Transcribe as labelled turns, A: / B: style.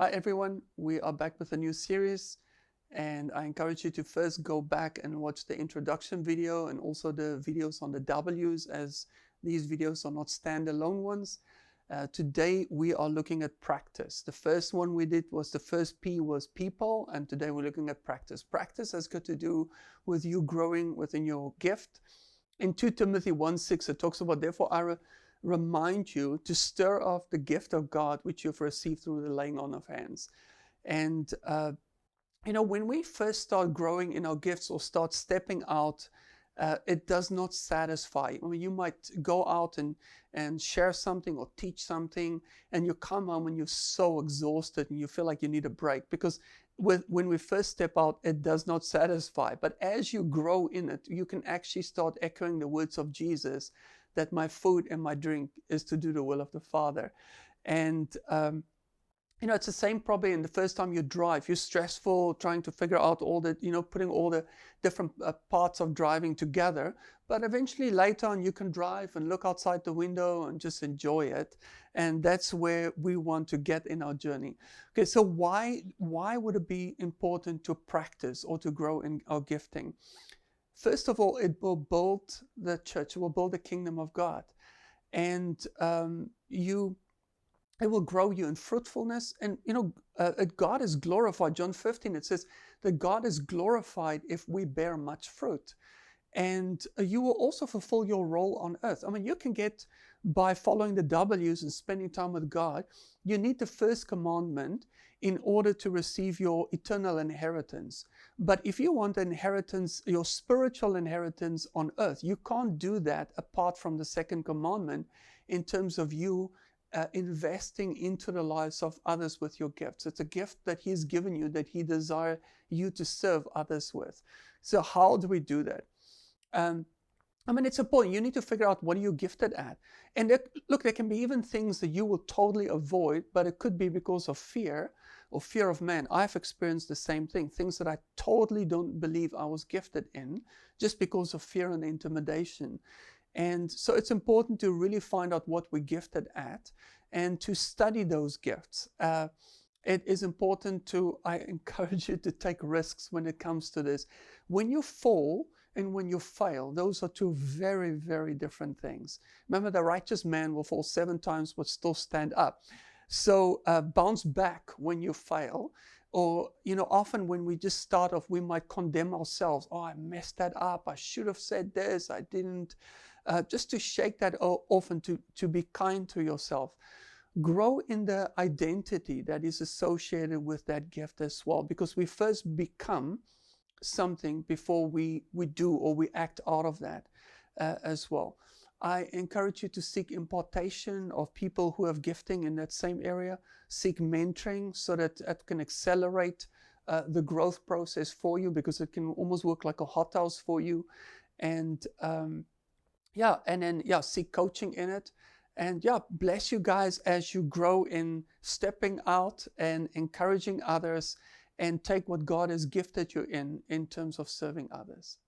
A: Hi everyone, we are back with a new series, and I encourage you to first go back and watch the introduction video and also the videos on the W's, as these videos are not standalone ones. Today we are looking at practice. The first one we did was the first P was people, and today we're looking at practice. Practice has got to do with you growing within your gift. In 2 Timothy 1:6 it talks about, therefore I remind you to stir up the gift of God which you've received through the laying on of hands. And when we first start growing in our gifts or start stepping out, it does not satisfy. I mean, you might go out and share something or teach something, and you come home and you're so exhausted and you feel like you need a break, because when we first step out, it does not satisfy. But as you grow in it, you can actually start echoing the words of Jesus, that my food and my drink is to do the will of the Father. And it's the same probably in the first time you drive. You're stressful trying to figure out all the, putting all the different parts of driving together. But eventually later on you can drive and look outside the window and just enjoy it. And that's where we want to get in our journey. Okay, so why would it be important to practice or to grow in our gifting? First of all, it will build the church. It will build the kingdom of God. And it will grow you in fruitfulness. And, God is glorified. John 15, it says that God is glorified if we bear much fruit. And you will also fulfill your role on earth. I mean, you can get, by following the W's and spending time with God, you need the first commandment in order to receive your eternal inheritance. But if you want inheritance, your spiritual inheritance on earth, you can't do that apart from the second commandment in terms of you investing into the lives of others with your gifts. It's a gift that He's given you, that He desires you to serve others with. So how do we do that? It's important. You need to figure out what are you gifted at. And there can be even things that you will totally avoid, but it could be because of fear or fear of man. I've experienced the same thing, things that I totally don't believe I was gifted in, just because of fear and intimidation. And so it's important to really find out what we're gifted at and to study those gifts. It is important I encourage you to take risks when it comes to this. When you fall and when you fail, those are two very, very different things. Remember, the righteous man will fall 7 times but still stand up. So bounce back when you fail. Or, often when we just start off, we might condemn ourselves. Oh, I messed that up. I should have said this. I didn't. Just to shake that off and to be kind to yourself. Grow in the identity that is associated with that gift as well, because we first become something before we do or we act out of that as well. I encourage you to seek impartation of people who have gifting in that same area. Seek mentoring so that it can accelerate the growth process for you, because it can almost work like a hothouse for you. And seek coaching in it. And bless you guys as you grow in stepping out and encouraging others, and take what God has gifted you in terms of serving others.